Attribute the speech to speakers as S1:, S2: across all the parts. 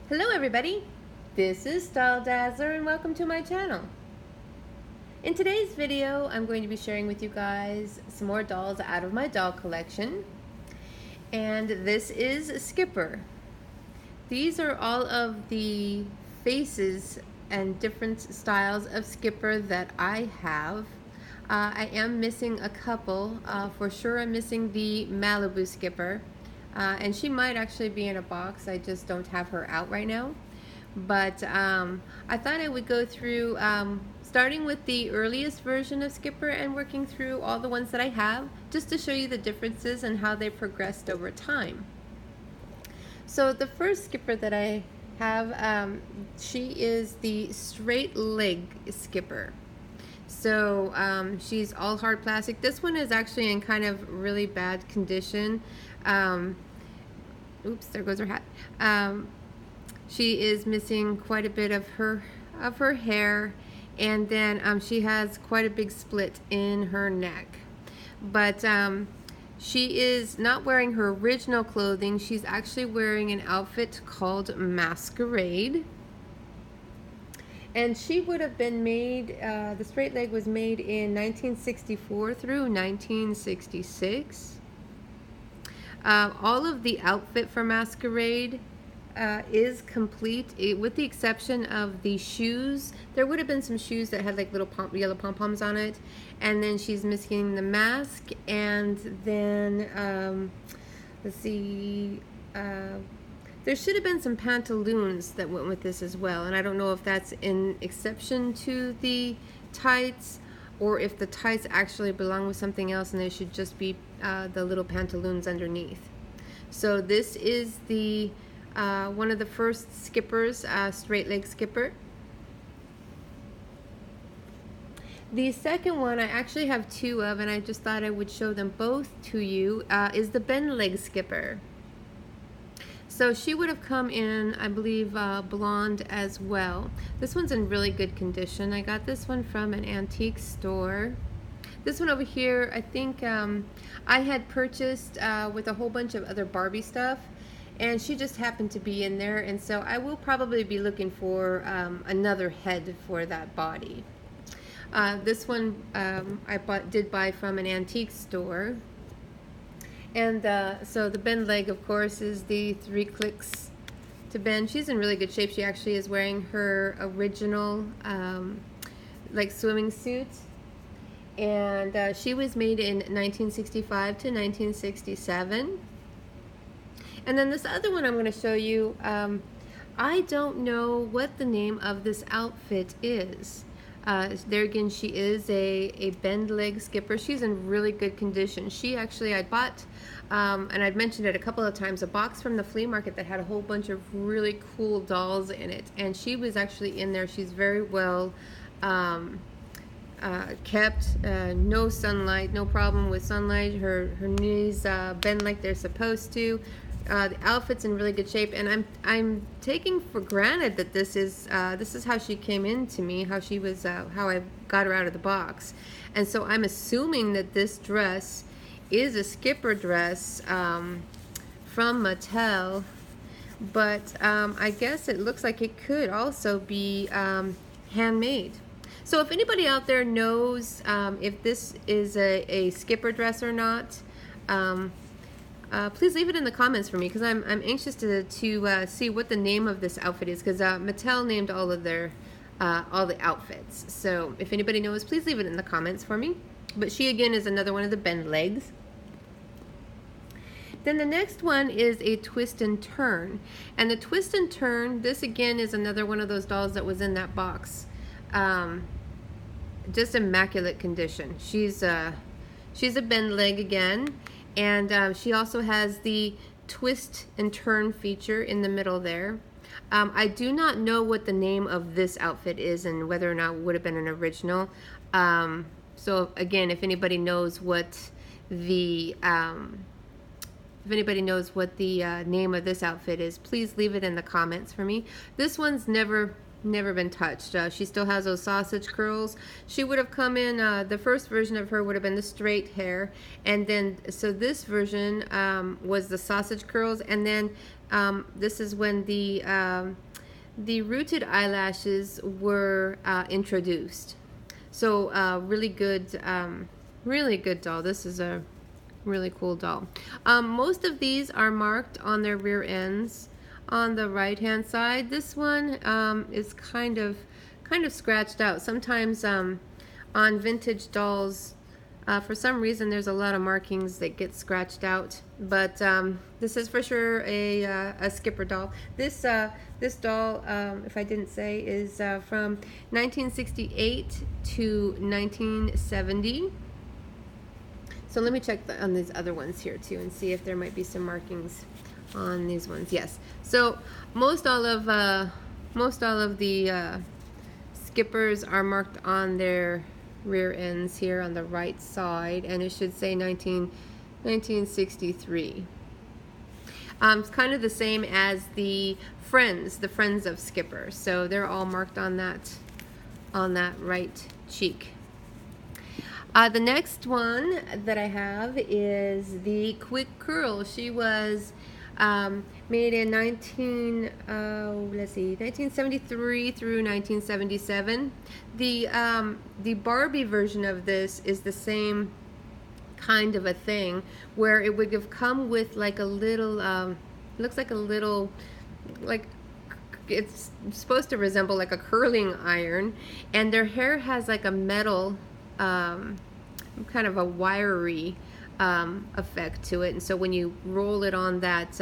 S1: Hello everybody, this is Style Dazzler and welcome to my channel. In today's video, I'm going to be sharing with you guys some more dolls out of my doll collection. And this is Skipper. These are all of the faces and different styles of Skipper that I have. I am missing a couple. For sure I'm missing the Malibu Skipper. And she might actually be in a box. I just don't have her out right now. But I thought I would go through starting with the earliest version of Skipper and working through all the ones that I have, just to show you the differences and how they progressed over time. So the first Skipper that I have, she is the straight leg Skipper. So she's all hard plastic. This one is actually in kind of really bad condition. Oops, there goes her hat. She is missing quite a bit of her hair, and then she has quite a big split in her neck. But she is not wearing her original clothing. She's actually wearing an outfit called Masquerade. And she would have been made, the straight leg was made in 1964 through 1966. All of the outfit for Masquerade is complete, with the exception of the shoes. There would have been some shoes that had like little yellow pom-poms on it, and then she's missing the mask, and then let's see, there should have been some pantaloons that went with this as well, and I don't know if that's an exception to the tights or if the tights actually belong with something else and they should just be the little pantaloons underneath. So this is the one of the first Skippers, straight leg Skipper. The second one I actually have two of, and I just thought I would show them both to you, is the bend leg Skipper. So she would have come in, I believe, blonde as well. This one's in really good condition. I got this one from an antique store. This one over here, I think I had purchased with a whole bunch of other Barbie stuff, and she just happened to be in there, and so I will probably be looking for another head for that body. This one I did buy from an antique store. And so the bend leg, of course, is the 3 clicks to bend. She's in really good shape. She actually is wearing her original like swimming suit. And she was made in 1965 to 1967. And then this other one I'm going to show you, I don't know what the name of this outfit is. There again, she is a bend leg Skipper. She's in really good condition. She actually, I bought, and I'd mentioned it a couple of times, a box from the flea market that had a whole bunch of really cool dolls in it. And she was actually in there. She's very well kept, no sunlight, no problem with sunlight. Her knees bend like they're supposed to. The outfit's in really good shape, and I'm taking for granted that this is how she came in to me, how she was, how I got her out of the box, and so I'm assuming that this dress is a Skipper dress from Mattel, but I guess it looks like it could also be handmade. So if anybody out there knows if this is a Skipper dress or not, please leave it in the comments for me, because I'm anxious to see what the name of this outfit is, because Mattel named all of their all the outfits. So if anybody knows, please leave it in the comments for me. But she again is another one of the bend legs. Then the next one is a twist and turn, and the twist and turn, this again is another one of those dolls that was in that box. Just immaculate condition. She's a bend leg again. And she also has the twist and turn feature in the middle there. I do not know what the name of this outfit is and whether or not it would have been an original. So again, if anybody knows what the name of this outfit is, please leave it in the comments for me. This one's never never been touched. She still has those sausage curls. She would have come in, the first version of her would have been the straight hair, and then so this version was the sausage curls, and then this is when the rooted eyelashes were introduced. So really good doll. This is a really cool doll. Most of these are marked on their rear ends. On the right hand side, this one is kind of scratched out. Sometimes on vintage dolls, for some reason there's a lot of markings that get scratched out, but this is for sure a Skipper doll. This doll, if I didn't say, is from 1968 to 1970. So let me check on these other ones here too and see if there might be some markings on these ones. Yes. So most all of the Skippers are marked on their rear ends here on the right side, and it should say 1963. It's kind of the same as the friends of Skipper. So they're all marked on that right cheek. The next one that I have is the Quick Curl. She was made in 1973 through 1977. The Barbie version of this is the same kind of a thing, where it would have come with like a little, looks like a little, like it's supposed to resemble like a curling iron, and their hair has like a metal, kind of a wiry effect to it, and so when you roll it on that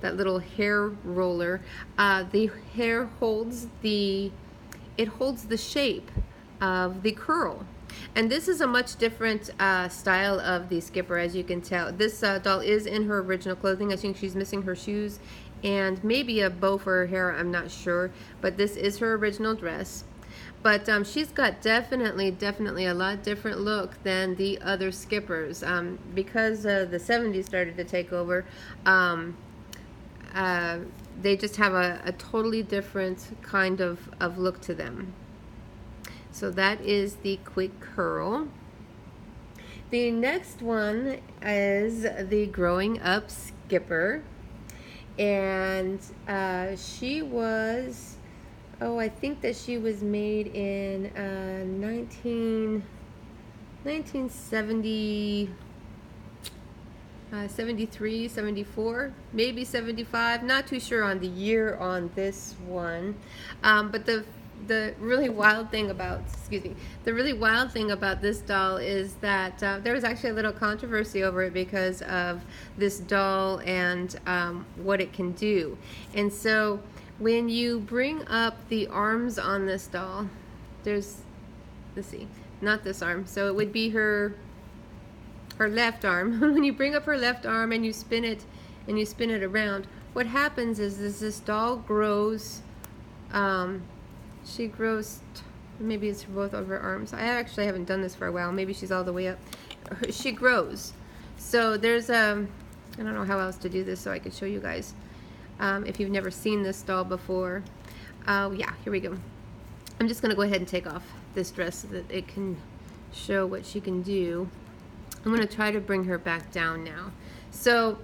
S1: little hair roller, the hair holds the shape of the curl. And this is a much different style of the Skipper, as you can tell. This doll is in her original clothing. I think she's missing her shoes and maybe a bow for her hair, I'm not sure, but this is her original dress. But she's got definitely a lot different look than the other Skippers, because the 70s started to take over. They just have a totally different kind of look to them. So that is the Quick Curl. The next one is the Growing Up Skipper, and she was, I think that she was made in 1970, 73, 74, maybe 75. Not too sure on the year on this one. But the really wild thing about, this doll is that there was actually a little controversy over it because of this doll and what it can do. And so when you bring up the arms on this doll, there's, let's see, not this arm, so it would be her left arm. When you bring up her left arm and you spin it around, what happens is this doll grows, she grows, maybe it's both of her arms. I actually haven't done this for a while. Maybe she's all the way up. She grows. So there's I don't know how else to do this so I could show you guys. If you've never seen this doll before. Yeah, here we go. I'm just going to go ahead and take off this dress so that it can show what she can do. I'm going to try to bring her back down now. So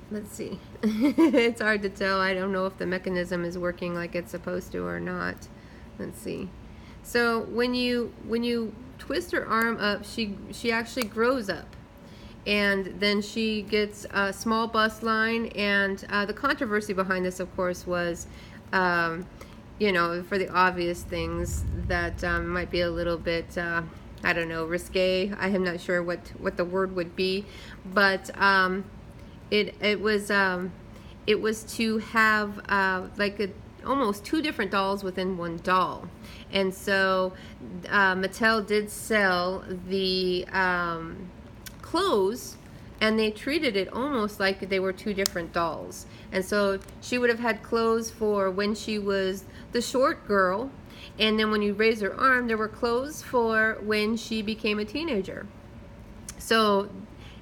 S1: let's see. It's hard to tell. I don't know if the mechanism is working like it's supposed to or not. Let's see. So when you twist her arm up, she actually grows up, and then she gets a small bust line. And the controversy behind this, of course, was you know, for the obvious things that might be a little bit I don't know, risque. I am not sure what the word would be, but it was to have like almost two different dolls within one doll. And so Mattel did sell the clothes, and they treated it almost like they were two different dolls. And so she would have had clothes for when she was the short girl, and then when you raise her arm, there were clothes for when she became a teenager. So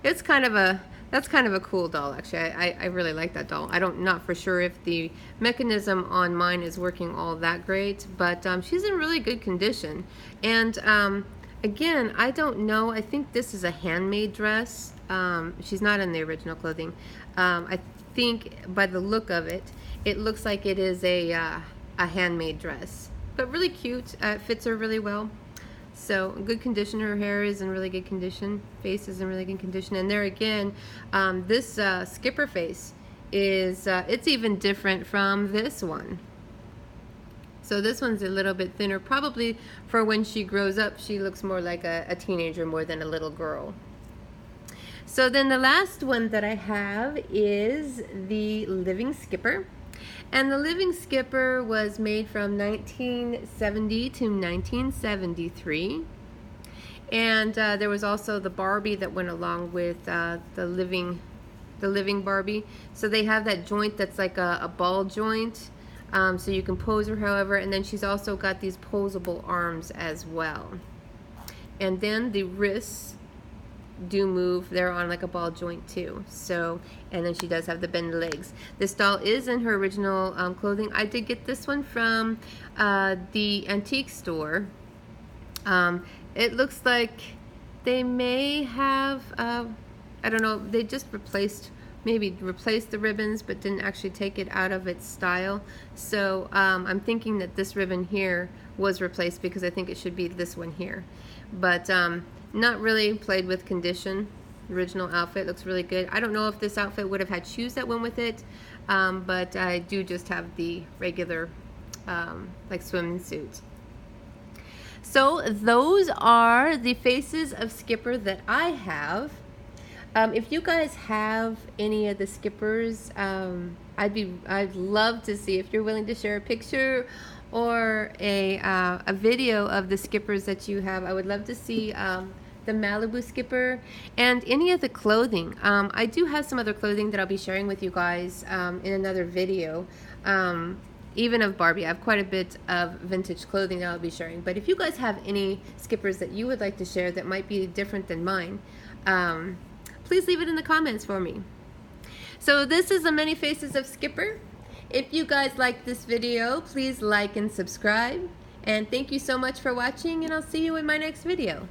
S1: it's kind of a That's kind of a cool doll, actually. I really like that doll. Not for sure if the mechanism on mine is working all that great, but she's in really good condition. And again, I don't know. I think this is a handmade dress. She's not in the original clothing. I think by the look of it, it looks like it is a handmade dress, but really cute. It fits her really well. So good condition. Her hair is in really good condition. Face is in really good condition. And there again, this skipper face is it's even different from this one. So this one's a little bit thinner. Probably for when she grows up, she looks more like a teenager more than a little girl. So then the last one that I have is the Living Skipper. And the Living Skipper was made from 1970 to 1973. And there was also the Barbie that went along with the living Barbie. So they have that joint that's like a ball joint. So you can pose her however. And then she's also got these posable arms as well. And then the wrists do move. They're on like a ball joint too. So, and then she does have the bend legs. This doll is in her original clothing. I did get this one from the antique store. It looks like they may have I don't know, they just maybe replaced the ribbons but didn't actually take it out of its style. So I'm thinking that this ribbon here was replaced because I think it should be this one here. But not really played with condition. The original outfit looks really good. I don't know if this outfit would have had shoes that went with it, but I do just have the regular like swimsuit. So those are the faces of Skipper that I have. If you guys have any of the Skippers, I'd love to see if you're willing to share a picture or a video of the Skippers that you have. I would love to see the Malibu Skipper and any of the clothing. I do have some other clothing that I'll be sharing with you guys in another video. Even of Barbie. I have quite a bit of vintage clothing that I'll be sharing. But if you guys have any Skippers that you would like to share that might be different than mine, please leave it in the comments for me. So this is the many faces of Skipper. If you guys like this video, please like and subscribe. And thank you so much for watching, and I'll see you in my next video.